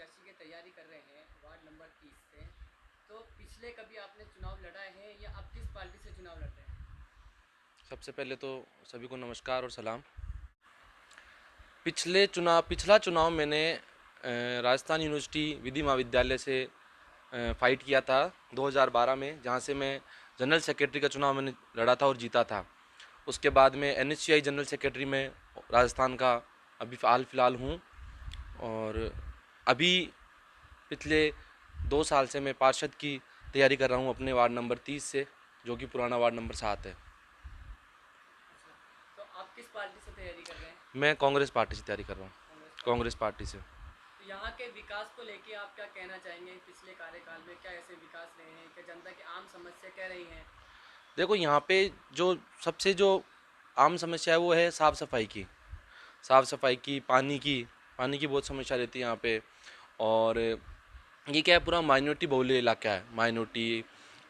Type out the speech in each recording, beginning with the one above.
प्रत्याशी की तैयारी कर रहे हैं वार्ड नंबर 30 से, तो पिछले कभी आपने चुनाव लड़ा है या आप किस पार्टी से चुनाव लड़ रहे हैं? सबसे पहले तो सभी को नमस्कार और सलाम। पिछला चुनाव मैंने राजस्थान यूनिवर्सिटी विधि महाविद्यालय से फाइट किया था 2012 में, जहां से मैं जनरल सेक्रेटरी का चुनाव मैंने लड़ा था और जीता था। उसके बाद में एनएसयूआई जनरल सेक्रेटरी में राजस्थान का अभी हाल फिलहाल हूँ। और अभी पिछले 2 साल से मैं पार्षद की तैयारी कर रहा हूँ अपने वार्ड नंबर 30 से, जो कि पुराना वार्ड नंबर 7 है। अच्छा, तो आप किस पार्टी से तैयारी कर रहे हैं? मैं कांग्रेस पार्टी से तैयारी कर रहा हूँ। कांग्रेस पार्टी कांग्रेस से। पार्टी से। तो यहाँ के विकास को लेके आप क्या कहना चाहेंगे? पिछले कार्यकाल में क्या ऐसे विकास रहे हैं कि जनता की आम समस्या क्या रही है? देखो, यहाँ पे जो आम समस्या है वो है साफ़ सफाई की। साफ़ सफाई की, पानी की बहुत समस्या रहती है यहाँ पे। और ये क्या है, पूरा माइनॉरिटी बहुल्य इलाका है, माइनॉरिटी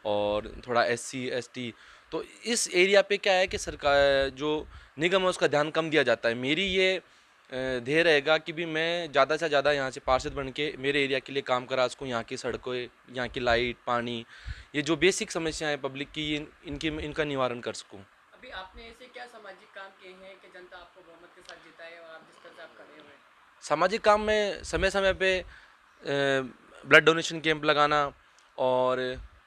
और थोड़ा एससी एसटी। तो इस एरिया पे क्या है कि सरकार जो निगम है उसका ध्यान कम दिया जाता है। मेरी ये ध्येय रहेगा कि भी मैं ज़्यादा से ज़्यादा यहाँ से पार्षद बन के मेरे एरिया के लिए काम करा सकूँ। यहाँ की सड़कों, यहाँ की लाइट, पानी, ये जो बेसिक समस्याएं हैं पब्लिक की, इनका निवारण कर सकूँ। अभी आपने ऐसे क्या सामाजिक काम किए हैं कि जनता आपको बहुमत के साथ जिताए और आप जिस तरह से आप खड़े हुए हैं? सामाजिक काम में समय समय पे ब्लड डोनेशन कैंप लगाना, और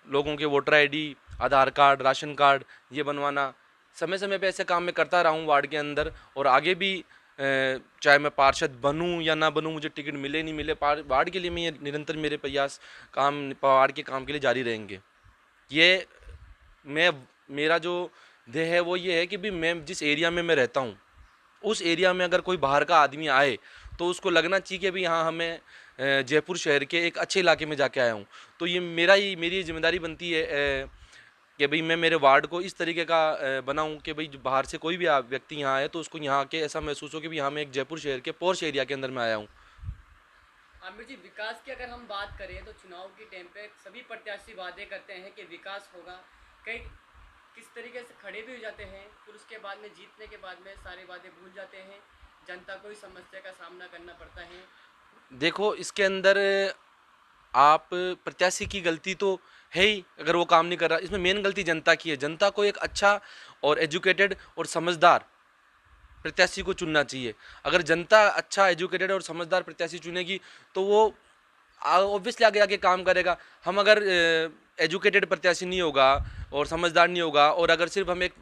लोगों के वोटर आईडी, आधार कार्ड, राशन कार्ड ये बनवाना, समय समय पे ऐसे काम मैं करता रहा हूँ वार्ड के अंदर। और आगे भी चाहे मैं पार्षद बनूँ या ना बनूँ, मुझे टिकट मिले नहीं मिले, वार्ड के लिए मैं ये निरंतर मेरे प्रयास वार्ड के काम के लिए जारी रहेंगे। ये मैं मेरा जो ध्येय है वो ये है कि भी मैं जिस एरिया में मैं रहता हूँ, उस एरिया में अगर कोई बाहर का आदमी आए तो उसको लगना चाहिए कि भाई हाँ, हमें जयपुर शहर के एक अच्छे इलाके में जाके आया हूँ। तो ये मेरी जिम्मेदारी बनती है कि भाई मैं मेरे वार्ड को इस तरीके का बनाऊँ कि भाई जो बाहर से कोई भी व्यक्ति यहाँ आए तो उसको यहाँ आके ऐसा महसूस हो कि भाई हाँ, मैं एक जयपुर शहर के पॉश एरिया के अंदर में आया हूँ। आमिर जी, विकास की अगर हम बात करें तो चुनाव के टाइम पे सभी प्रत्याशी वादे करते हैं कि विकास होगा। कई किस तरीके से खड़े भी हो जाते हैं, फिर उसके बाद में जीतने के बाद में सारे वादे भूल जाते हैं, जनता को ही समस्या का सामना करना पड़ता है। देखो, इसके अंदर आप प्रत्याशी की गलती तो है ही अगर वो काम नहीं कर रहा। इसमें मेन गलती जनता की है। जनता को एक अच्छा और एजुकेटेड और समझदार प्रत्याशी को चुनना चाहिए। अगर जनता अच्छा एजुकेटेड और समझदार प्रत्याशी चुनेगी तो वो ऑब्वियसली आगे आके काम करेगा। हम अगर एजुकेटेड प्रत्याशी नहीं होगा और समझदार नहीं होगा, और अगर सिर्फ हम एक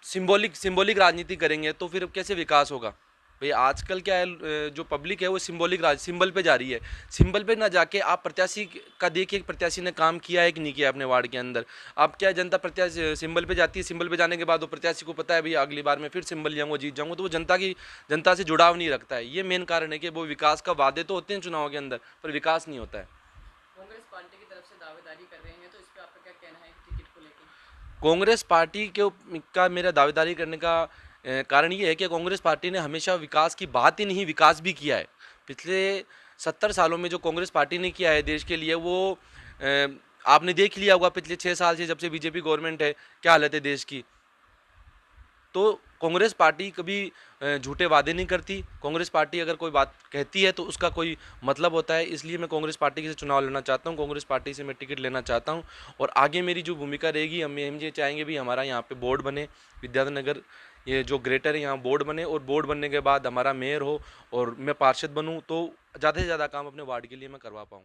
सिंबॉलिक राजनीति करेंगे तो फिर कैसे विकास होगा? भाई आजकल क्या है, जो पब्लिक है वो सिंबल पे जा रही है। सिंबल पे ना जाके आप प्रत्याशी का देखिए, प्रत्याशी ने काम किया है कि नहीं किया अपने वार्ड के अंदर। आप क्या, जनता प्रत्याशी सिंबल पे जाती है, सिंबल पे जाने के बाद वो प्रत्याशी को पता है भाई अगली बार मैं फिर सिंबल जाऊँगा, जीत जाऊँगा, तो वो जनता से जुड़ाव नहीं रखता है। ये मेन कारण है कि वो विकास का वादे तो होते हैं चुनाव के अंदर, पर विकास नहीं होता है। कांग्रेस पार्टी की तरफ से दावेदारी कर रहे हैं, तो इस पर आपका क्या कहना है टिकट को लेके? कांग्रेस पार्टी का मेरा दावेदारी करने का कारण ये है कि कांग्रेस पार्टी ने हमेशा विकास की बात ही नहीं, विकास भी किया है। पिछले 70 सालों में जो कांग्रेस पार्टी ने किया है देश के लिए, वो आपने देख लिया होगा। पिछले 6 साल से जब से बीजेपी गवर्नमेंट है, क्या हालत है देश की। तो कांग्रेस पार्टी कभी झूठे वादे नहीं करती। कांग्रेस पार्टी अगर कोई बात कहती है तो उसका कोई मतलब होता है। इसलिए मैं कांग्रेस पार्टी से चुनाव लड़ना चाहता हूँ, कांग्रेस पार्टी से मैं टिकट लेना चाहता हूँ। और आगे मेरी जो भूमिका रहेगी, हम ये चाहेंगे भी हमारा यहाँ पे बोर्ड बने, विद्याधर ये जो ग्रेटर है यहाँ बोर्ड बने, और बोर्ड बनने के बाद हमारा मेयर हो और मैं पार्षद बनूँ, तो ज़्यादा से ज़्यादा काम अपने वार्ड के लिए मैं करवा पाऊँ।